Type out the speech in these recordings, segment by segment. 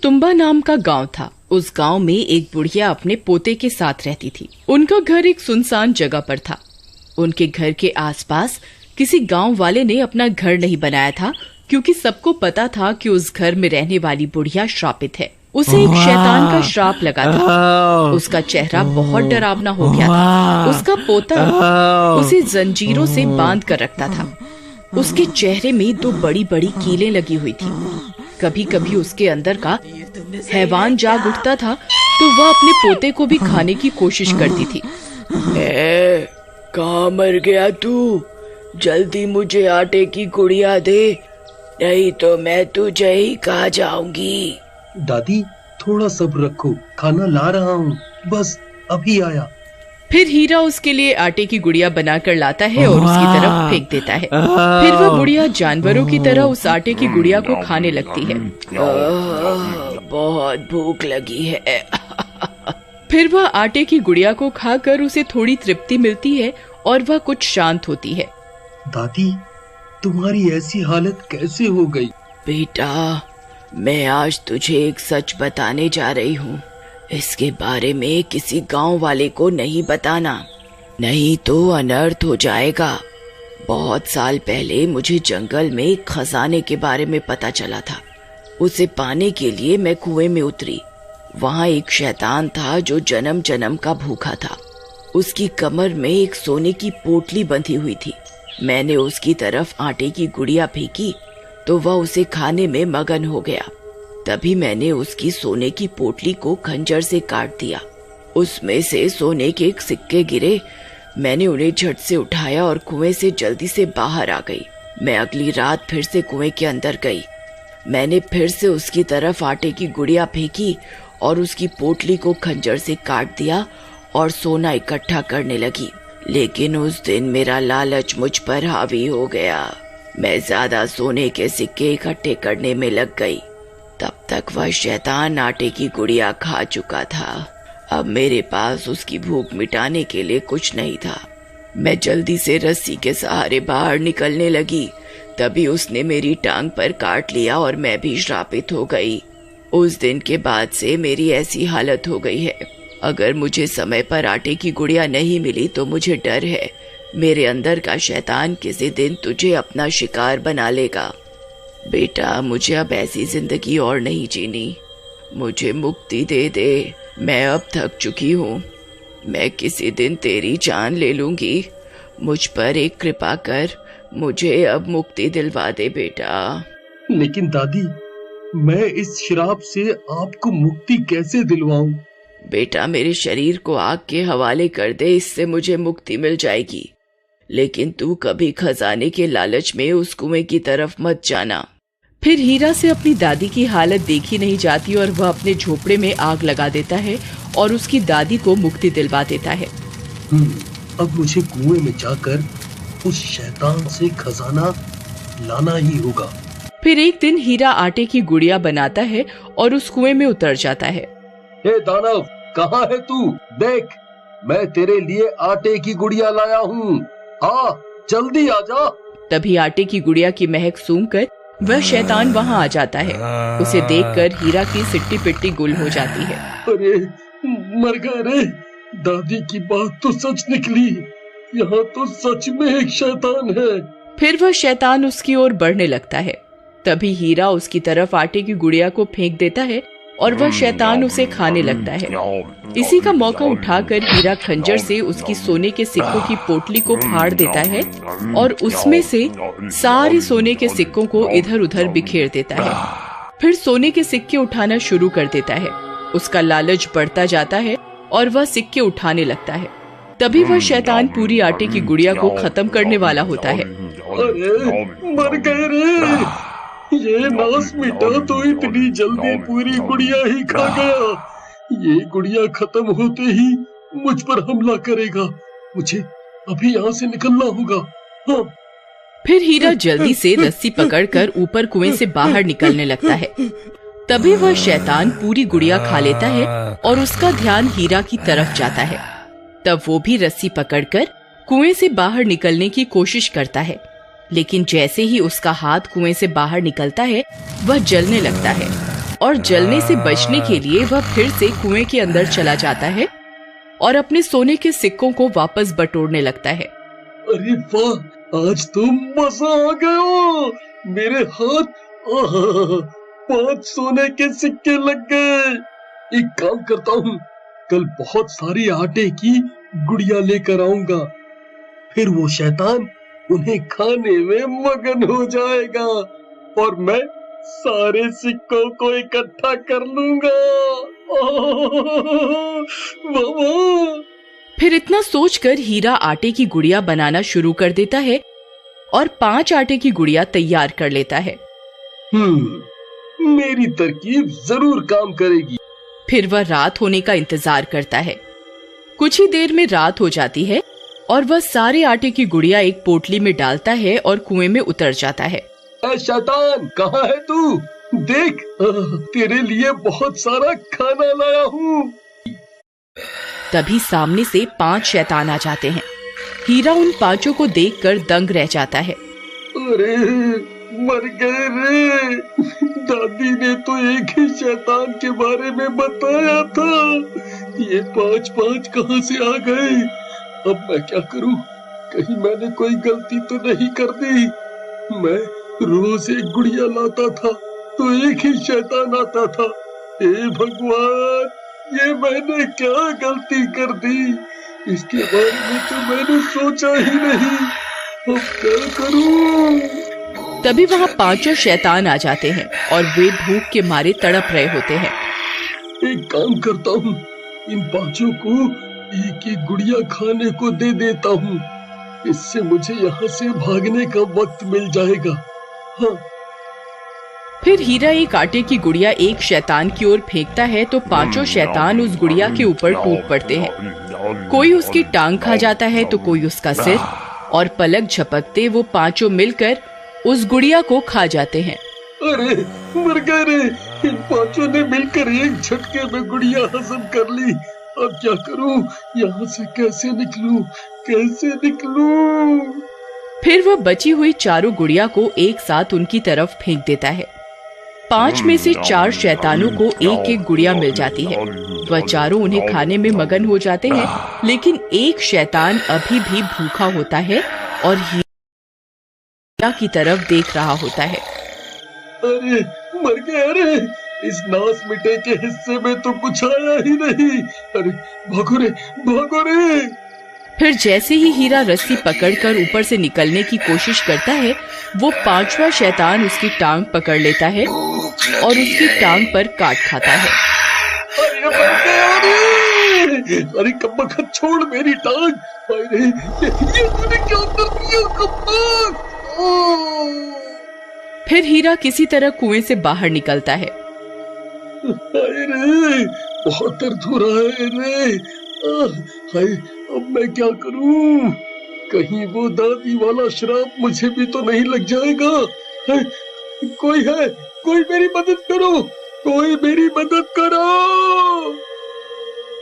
तुम्बा नाम का गांव था। उस गांव में एक बुढ़िया अपने पोते के साथ रहती थी। उनका घर एक सुनसान जगह पर था। उनके घर के आसपास किसी गांव वाले ने अपना घर नहीं बनाया था, क्योंकि सबको पता था कि उस घर में रहने वाली बुढ़िया श्रापित है। उसे एक शैतान का श्राप लगा था। उसका चेहरा बहुत डरावना हो गया था। उसका पोता उसे जंजीरों से बांध कर रखता था। उसके चेहरे में 2 बड़ी बड़ी कीलें लगी हुई थी। कभी कभी उसके अंदर का हैवान जाग उठता था तो वह अपने पोते को भी खाने की कोशिश करती थी। कहाँ मर गया तू? जल्दी मुझे आटे की गुड़िया दे, नहीं तो मैं तुझे ही खा जाऊंगी। दादी थोड़ा सब्र रखो, खाना ला रहा हूँ, बस अभी आया। फिर हीरा उसके लिए आटे की गुड़िया बनाकर लाता है और उसकी तरफ फेंक देता है। फिर वह बुढ़िया जानवरों की तरह उस आटे की गुड़िया को खाने लगती है। बहुत भूख लगी है। फिर वह आटे की गुड़िया को खाकर उसे थोड़ी तृप्ति मिलती है और वह कुछ शांत होती है। दादी तुम्हारी ऐसी हालत कैसे हो गई? बेटा, मैं आज तुझे एक सच बताने जा रही हूँ। इसके बारे में किसी गांव वाले को नहीं बताना, नहीं तो अनर्थ हो जाएगा। बहुत साल पहले मुझे जंगल में एक खजाने के बारे में पता चला था। उसे पाने के लिए मैं कुएं में उतरी। वहाँ एक शैतान था जो जन्म जन्म का भूखा था। उसकी कमर में एक सोने की पोटली बंधी हुई थी। मैंने उसकी तरफ आटे की गुड़िया फेंकी तो वह उसे खाने में मगन हो गया। तभी मैंने उसकी सोने की पोटली को खंजर से काट दिया। उसमें से सोने के सिक्के गिरे। मैंने उन्हें झट से उठाया और कुएं से जल्दी से बाहर आ गई। मैं अगली रात फिर से कुएं के अंदर गई। मैंने फिर से उसकी तरफ आटे की गुड़िया फेंकी और उसकी पोटली को खंजर से काट दिया और सोना इकट्ठा करने लगी। लेकिन उस दिन मेरा लालच मुझ पर हावी हो गया। मैं ज्यादा सोने के सिक्के इकट्ठे करने में लग गई। तब तक वह शैतान आटे की गुड़िया खा चुका था। अब मेरे पास उसकी भूख मिटाने के लिए कुछ नहीं था। मैं जल्दी से रस्सी के सहारे बाहर निकलने लगी। तभी उसने मेरी टांग पर काट लिया और मैं भी श्रापित हो गई। उस दिन के बाद से मेरी ऐसी हालत हो गई है। अगर मुझे समय पर आटे की गुड़िया नहीं मिली तो मुझे डर है मेरे अंदर का शैतान किसी दिन तुझे अपना शिकार बना लेगा। बेटा, मुझे अब ऐसी जिंदगी और नहीं जीनी। मुझे मुक्ति दे दे। मैं अब थक चुकी हूँ। मैं किसी दिन तेरी जान ले लूंगी। मुझ पर एक कृपा कर, मुझे अब मुक्ति दिलवा दे बेटा। लेकिन दादी, मैं इस श्राप से आपको मुक्ति कैसे दिलवाऊं? बेटा, मेरे शरीर को आग के हवाले कर दे, इससे मुझे मुक्ति मिल जाएगी। लेकिन तू कभी खजाने के लालच में उस कुएं की तरफ मत जाना। फिर हीरा से अपनी दादी की हालत देखी नहीं जाती और वह अपने झोपड़े में आग लगा देता है और उसकी दादी को मुक्ति दिलवा देता है। अब मुझे कुएं में जाकर उस शैतान से खजाना लाना ही होगा। फिर एक दिन हीरा आटे की गुड़िया बनाता है और उस कुएं में उतर जाता है। हे दानव, कहाँ है तू? देख, मैं तेरे लिए आटे की गुड़िया लाया हूँ। हाँ, जल्दी आ जा। तभी आटे की गुड़िया की महक सूंघकर वह शैतान वहाँ आ जाता है। उसे देखकर हीरा की सिट्टी पिट्टी गुल हो जाती है। अरे मर गए रे। दादी की बात तो सच निकली। यहाँ तो सच में एक शैतान है। फिर वह शैतान उसकी ओर बढ़ने लगता है। तभी हीरा उसकी तरफ आटे की गुड़िया को फेंक देता है और वह शैतान उसे खाने लगता है। इसी का मौका उठाकर हीरा खंजर से उसकी सोने के सिक्कों की पोटली को फाड़ देता है और उसमें से सारे सोने के सिक्कों को इधर उधर बिखेर देता है। फिर सोने के सिक्के उठाना शुरू कर देता है। उसका लालच बढ़ता जाता है और वह सिक्के उठाने लगता है। तभी वह शैतान पूरी आटे की गुड़िया को खत्म करने वाला होता है। अरे मर गए रे। ये नास मिटा तो इतनी जल्दी पूरी गुड़िया ही खा गया। ये गुड़िया खत्म होते ही मुझ पर हमला करेगा। मुझे अभी यहाँ से निकलना होगा। हाँ। फिर हीरा जल्दी से रस्सी पकड़कर ऊपर कुएं से बाहर निकलने लगता है। तभी वह शैतान पूरी गुड़िया खा लेता है और उसका ध्यान हीरा की तरफ जाता है। तब वो भी रस्सी पकड़कर कुएं से बाहर निकलने की कोशिश करता है। लेकिन जैसे ही उसका हाथ कुएं से बाहर निकलता है वह जलने लगता है और जलने से बचने के लिए वह फिर से कुएं के अंदर चला जाता है और अपने सोने के सिक्कों को वापस बटोरने लगता है। अरे वाह, आज तो मजा आ गया। मेरे हाथ 5 सोने के सिक्के लग गए। एक काम करता हूँ, कल बहुत सारी आटे की गुड़िया लेकर आऊंगा, फिर वो शैतान उन्हें खाने में मगन हो जाएगा और मैं सारे सिक्कों को इकट्ठा कर लूंगा। फिर इतना सोचकर हीरा आटे की गुड़िया बनाना शुरू कर देता है और 5 आटे की गुड़िया तैयार कर लेता है। मेरी तरकीब जरूर काम करेगी। फिर वह रात होने का इंतजार करता है। कुछ ही देर में रात हो जाती है और वह सारे आटे की गुड़िया एक पोटली में डालता है और कुएं में उतर जाता है। शैतान, कहाँ है तू? देख, तेरे लिए बहुत सारा खाना लाया हूँ। तभी सामने से 5 शैतान आ जाते हैं। हीरा उन 5 को देखकर दंग रह जाता है। अरे मर गए रे, दादी ने तो एक ही शैतान के बारे में बताया था। ये 5 कहाँ से आ गए? अब मैं क्या करूं? कहीं मैंने कोई गलती तो नहीं कर दी? मैं रोज एक गुड़िया लाता था तो एक ही शैतान आता था। हे भगवान, ये मैंने क्या गलती कर दी? इसके बारे में तो मैंने सोचा ही नहीं। अब क्या करूं? तभी वहाँ 5 शैतान आ जाते हैं और वे भूख के मारे तड़प रहे होते हैं। एक काम करता हूँ, इन 5 को एक एक गुड़िया खाने को दे देता हूँ। इससे मुझे यहाँ से भागने का वक्त मिल जाएगा। हाँ। फिर हीरा एक आटे की गुड़िया एक शैतान की ओर फेंकता है तो 5 शैतान उस गुड़िया के ऊपर टूट पड़ते हैं। कोई उसकी टांग खा जाता है तो कोई उसका सिर, और पलक झपकते वो 5 मिलकर उस गुड़िया को खा जाते हैं। अरे मर गए रे, इन 5 ने मिलकर एक झटके में गुड़िया हजम कर ली। अब क्या करूं? यहाँ से कैसे निकलूं? फिर वह बची हुई 4 गुड़िया को एक साथ उनकी तरफ फेंक देता है। 5 में से 4 शैतानों को एक एक गुड़िया मिल जाती है। वह 4 उन्हें खाने में मगन हो जाते हैं, लेकिन एक शैतान अभी भी भूखा होता है और हीरा की तरफ देख रहा होता है। अरे मर गया रे, इस नास मिटे के हिस्से में तो कुछ आया ही नहीं। अरे भागो रे। फिर जैसे ही हीरा रस्सी पकड़कर ऊपर से निकलने की कोशिश करता है, वो 5वां शैतान उसकी टांग पकड़ लेता है और उसकी टांग पर काट खाता है। अरे कब्बा, छोड़ मेरी टांग। अरे ये तूने क्या कर दिया कब्बा? फिर हीरा किसी तरह कुएं से बाहर निकलता है। अरे बहुत दर्द हो रहा है रे। हाय, अब मैं क्या करूं? कहीं वो दादी वाला श्राप मुझे भी तो नहीं लग जाएगा? कोई है? कोई मेरी मदद करो।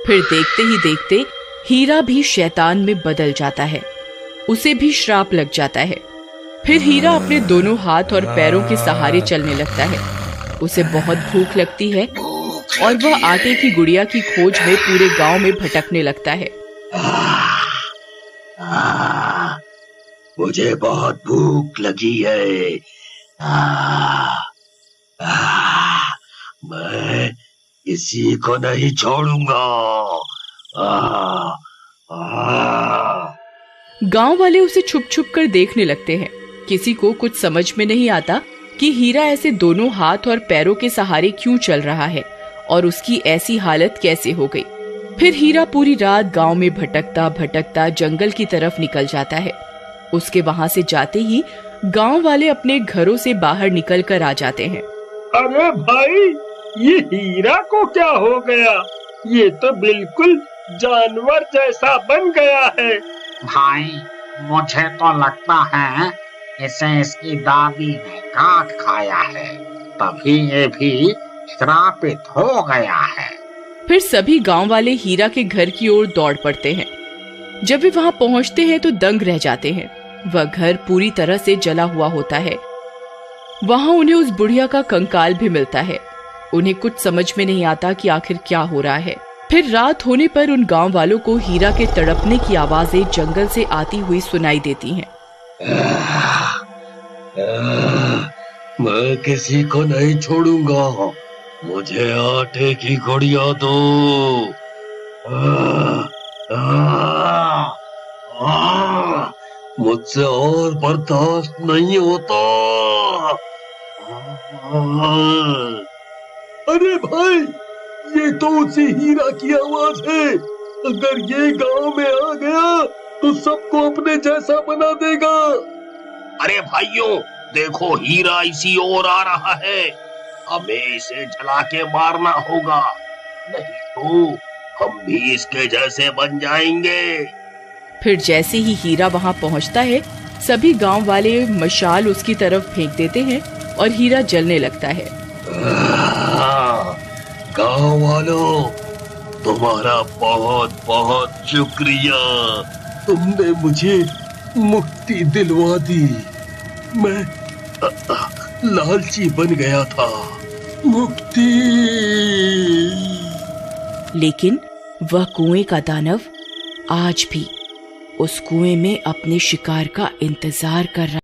फिर देखते ही देखते हीरा भी शैतान में बदल जाता है। उसे भी श्राप लग जाता है। फिर हीरा अपने दोनों हाथ और पैरों के सहारे चलने लगता है। उसे बहुत भूख लगती है और वह आटे की गुड़िया की खोज में पूरे गांव में भटकने लगता है। मुझे बहुत भूख लगी है। मैं किसी को नहीं छोड़ूंगा। गांव वाले उसे छुप छुप कर देखने लगते हैं। किसी को कुछ समझ में नहीं आता कि हीरा ऐसे दोनों हाथ और पैरों के सहारे क्यों चल रहा है और उसकी ऐसी हालत कैसे हो गई। फिर हीरा पूरी रात गांव में भटकता भटकता जंगल की तरफ निकल जाता है। उसके वहां से जाते ही गांव वाले अपने घरों से बाहर निकल कर आ जाते हैं। अरे भाई, ये हीरा को क्या हो गया? ये तो बिल्कुल जानवर जैसा बन गया है। भाई, मुझे तो लगता है इसे इसकी दादी ने काट खाया है, तभी ये भी श्रापित हो गया है। फिर सभी गांव वाले हीरा के घर की ओर दौड़ पड़ते हैं। जब वे वहां पहुंचते हैं तो दंग रह जाते हैं। वह घर पूरी तरह से जला हुआ होता है। वहां उन्हें उस बुढ़िया का कंकाल भी मिलता है। उन्हें कुछ समझ में नहीं आता कि आखिर क्या हो रहा है। फिर रात होने पर उन गांव वालों को हीरा के तड़पने की आवाजें जंगल से आती हुई सुनाई देती हैं। मैं किसी को नहीं छोड़ूंगा, मुझे आटे की गुड़िया दो। मुझसे और बर्दाश्त नहीं होता। अरे भाई, ये तो उसी हीरा की आवाज है। अगर ये गांव में आ गया तो सबको अपने जैसा बना देगा। अरे भाइयों, देखो हीरा इसी ओर आ रहा है। हमें इसे जला के मारना होगा, नहीं तो हम भी इसके जैसे बन जाएंगे। फिर जैसे ही हीरा वहां पहुंचता है, सभी गांव वाले मशाल उसकी तरफ फेंक देते हैं और हीरा जलने लगता है। गांव वालों, तुम्हारा बहुत बहुत शुक्रिया। तुमने मुझे मुक्ति दिलवा दी। मैं लालची बन गया था। मुक्ति। लेकिन वह कुएं का दानव आज भी उस कुएं में अपने शिकार का इंतजार कर रहा